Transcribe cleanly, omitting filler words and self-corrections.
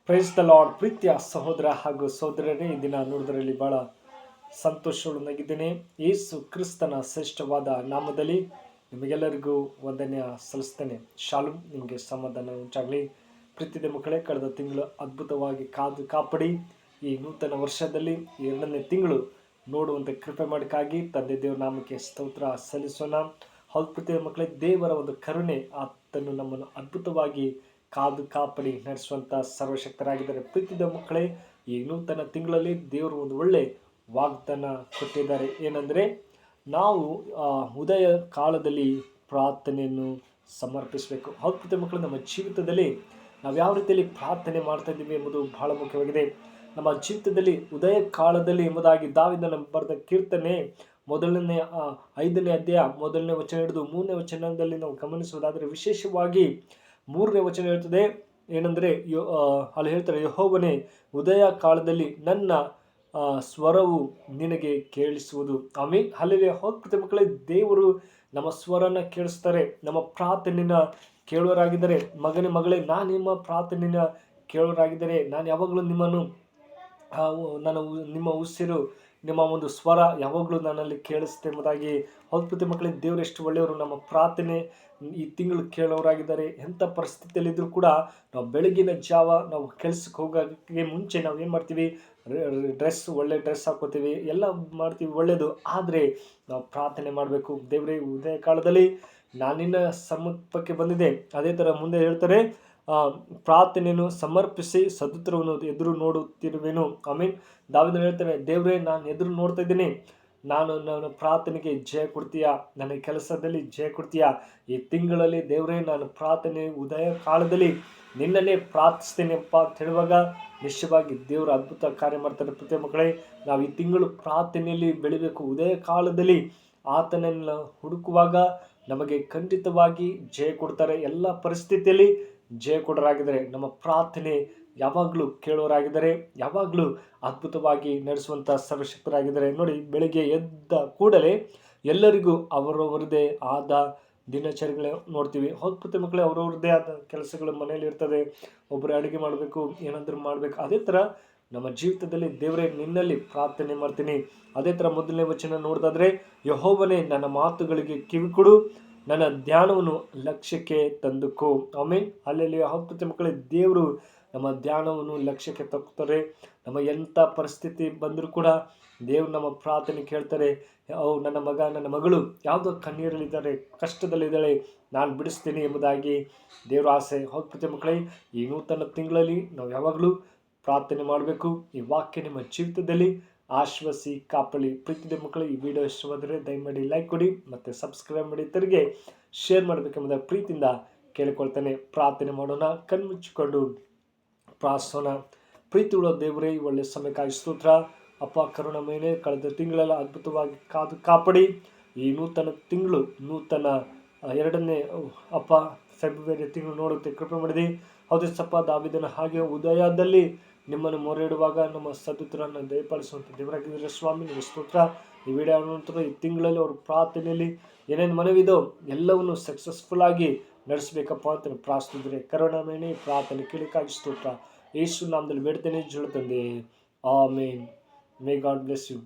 Praise the lord. ಪ್ರೀತಿಯ ಸಹೋದರ ಹಾಗೂ ಸಹೋದರರೇ, ಈ ದಿನ ನೋಡೋದರಲ್ಲಿ ಬಹಳ ಸಂತೋಷವಾಗಿದ್ದೇನೆ. ಯೇಸು ಕ್ರಿಸ್ತನ ಶ್ರೇಷ್ಠವಾದ ನಾಮದಲ್ಲಿ ನಿಮಗೆಲ್ಲರಿಗೂ ವಂದನೆಯ ಸಲ್ಲಿಸ್ತೇನೆ. ಶಾಲೂಮ್, ನಿಮಗೆ ಸಮಾಧಾನ ಉಂಟಾಗಲಿ. ಪ್ರೀತಿಯ ಮಕ್ಕಳೇ, ಕಳೆದ ತಿಂಗಳು ಅದ್ಭುತವಾಗಿ ಕಾಪಾಡಿ ಈ ನೂತನ ವರ್ಷದಲ್ಲಿ 2ನೇ ತಿಂಗಳು ನೋಡುವಂತೆ ಕೃಪೆ ಮಾಡಿಕಾಗಿ ತಂದೆ ದೇವರ ನಾಮಕ್ಕೆ ಸ್ತೋತ್ರ ಸಲ್ಲಿಸೋಣ. ಹೌದು ಪ್ರೀತಿಯ ಮಕ್ಕಳೇ, ದೇವರ ಒಂದು ಕರುಣೆ ಆತನು ನಮ್ಮನ್ನು ಅದ್ಭುತವಾಗಿ ಕಾಪಾಡಿ ನಡೆಸುವಂಥ ಸರ್ವಶಕ್ತರಾಗಿದ್ದಾರೆ. ಪ್ರೀತಿದ ಮಕ್ಕಳೇ, ಈ ನೂತನ ತಿಂಗಳಲ್ಲಿ ದೇವರು ಒಂದು ಒಳ್ಳೆ ವಾಗ್ದಾನ ಕೊಟ್ಟಿದ್ದಾರೆ. ಏನಂದರೆ, ನಾವು ಉದಯ ಕಾಲದಲ್ಲಿ ಪ್ರಾರ್ಥನೆಯನ್ನು ಸಮರ್ಪಿಸಬೇಕು. ಹೌದು ಪ್ರೀತಿಯ ಮಕ್ಕಳು, ನಮ್ಮ ಜೀವಿತದಲ್ಲಿ ನಾವು ಯಾವ ರೀತಿಯಲ್ಲಿ ಪ್ರಾರ್ಥನೆ ಮಾಡ್ತಾ ಇದ್ದೀವಿ ಎಂಬುದು ಬಹಳ ಮುಖ್ಯವಾಗಿದೆ. ನಮ್ಮ ಜೀವಿತದಲ್ಲಿ ಉದಯ ಕಾಲದಲ್ಲಿ ಎಂಬುದಾಗಿ ದಾವೀದನ ಬರೆದ ಕೀರ್ತನೆ 5ನೇ ಅಧ್ಯಾಯ 1ನೇ ವಚನ ಹಿಡಿದು 3ನೇ ವಚನದಲ್ಲಿ ನಾವು ಗಮನಿಸುವುದಾದರೆ, ವಿಶೇಷವಾಗಿ 3ನೇ ವಚನ ಹೇಳ್ತದೆ. ಏನಂದರೆ, ಅಲ್ಲಿ ಹೇಳ್ತಾರೆ, ಯೆಹೋವನೇ, ಉದಯ ಕಾಲದಲ್ಲಿ ನನ್ನ ಸ್ವರವು ನಿನಗೆ ಕೇಳಿಸುವುದು. ಆಮೇಲೆ ಅಲ್ಲಿ ಹೋಗ್ತದೆ ಮಕ್ಕಳೇ, ದೇವರು ನಮ್ಮ ಸ್ವರನ ಕೇಳಿಸ್ತಾರೆ, ನಮ್ಮ ಪ್ರಾರ್ಥನೆಯ ಕೇಳುವರಾಗಿದ್ದಾರೆ. ಮಗಳೇ, ನಾನು ನಿಮ್ಮ ಪ್ರಾರ್ಥನೆಯ ಕೇಳುವರಾಗಿದ್ದಾರೆ. ನಾನು ಯಾವಾಗಲೂ ನಿಮ್ಮ ಉಸಿರು, ನಿಮ್ಮ ಒಂದು ಸ್ವರ ಯಾವಾಗಲೂ ನನ್ನಲ್ಲಿ ಕೇಳಿಸುತ್ತೆ ಎಂಬುದಾಗಿ. ಹೌದು ಮಕ್ಕಳೇ, ದೇವರು ಎಷ್ಟು ಒಳ್ಳೆಯವರು. ನಮ್ಮ ಪ್ರಾರ್ಥನೆ ಈ ತಿಂಗಳು ಕೇಳೋರಾಗಿದ್ದಾರೆ. ಎಂಥ ಪರಿಸ್ಥಿತಿಯಲ್ಲಿದ್ದರೂ ಕೂಡ ನಾವು ಬೆಳಗಿನ ಜಾವ ನಾವು ಕೆಲಸಕ್ಕೆ ಹೋಗೋಕ್ಕೆ ಮುಂಚೆ ನಾವು ಏನು ಮಾಡ್ತೀವಿ, ಒಳ್ಳೆ ಡ್ರೆಸ್ ಹಾಕೋತೀವಿ, ಎಲ್ಲ ಮಾಡ್ತೀವಿ, ಒಳ್ಳೆಯದು. ಆದರೆ ನಾವು ಪ್ರಾರ್ಥನೆ ಮಾಡಬೇಕು. ದೇವರೇ, ಉದಯ ಕಾಲದಲ್ಲಿ ನಾನು ನಿನ್ನ ಸಮೀಪಕ್ಕೆ ಬಂದಿದೆ. ಅದೇ ಥರ ಮುಂದೆ ಹೇಳ್ತಾರೆ, ಪ್ರಾರ್ಥನೆಯನ್ನು ಸಮರ್ಪಿಸಿ ಸದುತ್ತರವನ್ನು ಎದುರು ನೋಡುತ್ತಿರುವೆನು. ಆಮೇಲೆ ದಾವೀದನು ಹೇಳ್ತಾನೆ, ದೇವರೇ, ನಾನು ಎದುರು ನೋಡ್ತಾ ಇದ್ದೀನಿ. ನನ್ನ ಪ್ರಾರ್ಥನೆಗೆ ಜಯ ಕೊಡ್ತೀಯಾ, ನನ್ನ ಕೆಲಸದಲ್ಲಿ ಜಯ ಕೊಡ್ತೀಯಾ. ಈ ತಿಂಗಳಲ್ಲಿ ದೇವರೇ, ನಾನು ಪ್ರಾರ್ಥನೆ ಉದಯ ಕಾಲದಲ್ಲಿ ನಿನ್ನನ್ನೇ ಪ್ರಾರ್ಥಿಸ್ತೇನೆಪ್ಪ ಅಂತ ಹೇಳುವಾಗ ನಿಶ್ಚಯವಾಗಿ ದೇವರು ಅದ್ಭುತ ಕಾರ್ಯ ಮಾಡ್ತಾರೆ. ಪ್ರತಿ ಮಕ್ಕಳೇ, ನಾವು ಈ ತಿಂಗಳು ಪ್ರಾರ್ಥನೆಯಲ್ಲಿ ಬೆಳಿಬೇಕು. ಉದಯ ಕಾಲದಲ್ಲಿ ಆತನನ್ನು ಹುಡುಕುವಾಗ ನಮಗೆ ಖಂಡಿತವಾಗಿ ಜಯ ಕೊಡ್ತಾರೆ. ಎಲ್ಲ ಪರಿಸ್ಥಿತಿಯಲ್ಲಿ ಜಯ ಕೊಡೋರಾಗಿದ್ದಾರೆ. ನಮ್ಮ ಪ್ರಾರ್ಥನೆ ಯಾವಾಗಲೂ ಕೇಳೋರಾಗಿದ್ದಾರೆ, ಯಾವಾಗಲೂ ಅದ್ಭುತವಾಗಿ ನಡೆಸುವಂಥ ಸರ್ವಶಕ್ತರಾಗಿದ್ದಾರೆ. ನೋಡಿ, ಬೆಳಿಗ್ಗೆ ಎದ್ದ ಕೂಡಲೇ ಎಲ್ಲರಿಗೂ ಅವರವರದೇ ಆದ ದಿನಚರಿಗಳು ನೋಡ್ತೀವಿ. ಹೊತ್ತು ಮಕ್ಕಳೇ, ಅವರವ್ರದ್ದೇ ಆದ ಕೆಲಸಗಳು ಮನೆಯಲ್ಲಿ ಇರ್ತದೆ. ಒಬ್ಬರು ಅಡುಗೆ ಮಾಡಬೇಕು, ಏನಾದರೂ ಮಾಡಬೇಕು. ಅದೇ ಥರ ನಮ್ಮ ಜೀವಿತದಲ್ಲಿ ದೇವರೇ, ನಿನ್ನಲ್ಲಿ ಪ್ರಾರ್ಥನೆ ಮಾಡ್ತೀನಿ. ಅದೇ ಥರ 1ನೇ ವಚನ ನೋಡೋದಾದರೆ, ಯೆಹೋವನೇ, ನನ್ನ ಮಾತುಗಳಿಗೆ ಕಿವಿಕೊಡು, ನನ್ನ ಧ್ಯಾನವನ್ನು ಲಕ್ಷ್ಯಕ್ಕೆ ತಂದುಕೋ. ಆಮೇಲೆ ಅಲ್ಲಿ ಹೊತ್ತು ಮಕ್ಕಳೇ, ದೇವರು ನಮ್ಮ ಧ್ಯಾನವನ್ನು ಲಕ್ಷ್ಯಕ್ಕೆ ತಗ್ತಾರೆ. ನಮ್ಮ ಎಂಥ ಪರಿಸ್ಥಿತಿ ಬಂದರೂ ಕೂಡ ದೇವರು ನಮ್ಮ ಪ್ರಾರ್ಥನೆ ಕೇಳ್ತಾರೆ. ನನ್ನ ಮಗ, ನನ್ನ ಮಗಳು ಯಾವುದೋ ಕಣ್ಣೀರಲ್ಲಿದ್ದಾರೆ, ಕಷ್ಟದಲ್ಲಿದ್ದಾಳೆ, ನಾನು ಬಿಡಿಸ್ತೀನಿ ಎಂಬುದಾಗಿ ದೇವರ ಆಸೆ. ಹೌದು ಮಕ್ಕಳೇ, ಈ ನೂತನ ತಿಂಗಳಲ್ಲಿ ನಾವು ಯಾವಾಗಲೂ ಪ್ರಾರ್ಥನೆ ಮಾಡಬೇಕು. ಈ ವಾಕ್ಯ ನಿಮ್ಮ ಜೀವಿತದಲ್ಲಿ ಆಶ್ವಾಸಿ ಕಾಪಲಿ. ಪ್ರೀತಿಯ ಮಕ್ಕಳು, ಈ ವಿಡಿಯೋ ಇಷ್ಟವಾದರೆ ದಯಮಾಡಿ ಲೈಕ್ ಕೊಡಿ ಮತ್ತು ಸಬ್ಸ್ಕ್ರೈಬ್ ಮಾಡಿ, ಇತರಿಗೆ ಶೇರ್ ಮಾಡಬೇಕೆಂಬುದ ಪ್ರೀತಿಯಿಂದ ಕೇಳಿಕೊಳ್ತೇನೆ. ಪ್ರಾರ್ಥನೆ ಮಾಡೋಣ. ಕಣ್ಮುಚ್ಚಿಕೊಂಡು ಪ್ರಾರ್ಥನಾ. ಪ್ರೀತಿ ಉಳ್ಳ ದೇವರೇ, ಒಳ್ಳೆ ಸಮಯಕ್ಕಾಗಿ ಸ್ತೋತ್ರ ಅಪ್ಪ. ಕರುಣಾಮಯನೇ, ಕಳೆದ ತಿಂಗಳೆಲ್ಲ ಅದ್ಭುತವಾಗಿ ಕಾಪಾಡಿ ಈ ನೂತನ ತಿಂಗಳು, ನೂತನ 2ನೇ ಫೆಬ್ರವರಿ ತಿಂಗಳು ನೋಡುತ್ತೆ ಕೃಪೆ ಮಾಡಿದೆ. ಹೌದು ಸಪ್ಪ, ದಾವೀದನ ಹಾಗೆ ಉದಯದಲ್ಲಿ ನಿಮ್ಮನ್ನು ಮೊರೆ ಇಡುವಾಗ ನಮ್ಮ ಸದುತ್ತರನ್ನು ದಯಪಾಲಿಸುವಂಥ ದೇವರಾಗಿದ್ದರೆ ಸ್ವಾಮಿ, ನಿಮ್ಮ ಸ್ತೋತ್ರ. ಈ ವಿಡಿಯೋ ನಂತರ ಈ ತಿಂಗಳಲ್ಲಿ ಅವ್ರ ಪ್ರಾರ್ಥನೆಯಲ್ಲಿ ಏನೇನು ಮನವಿದೋ ಎಲ್ಲವನ್ನು ಸಕ್ಸಸ್ಫುಲ್ ಆಗಿ ನಡೆಸಬೇಕಪ್ಪ ಅಂತ ಪ್ರಾರ್ಥಿಸಿದರೆ ಕರುಣಾಮಯನೇ, ಪ್ರಾರ್ಥನೆ ಕೇಳಿಕಾಗಿ ಸ್ತೋತ್ರ. ಯೇಸು ನಾಮದಲ್ಲಿ ಬೇಡ್ತೇನೆ, ಜೀವ ತಂದೆ, amen. May God bless you.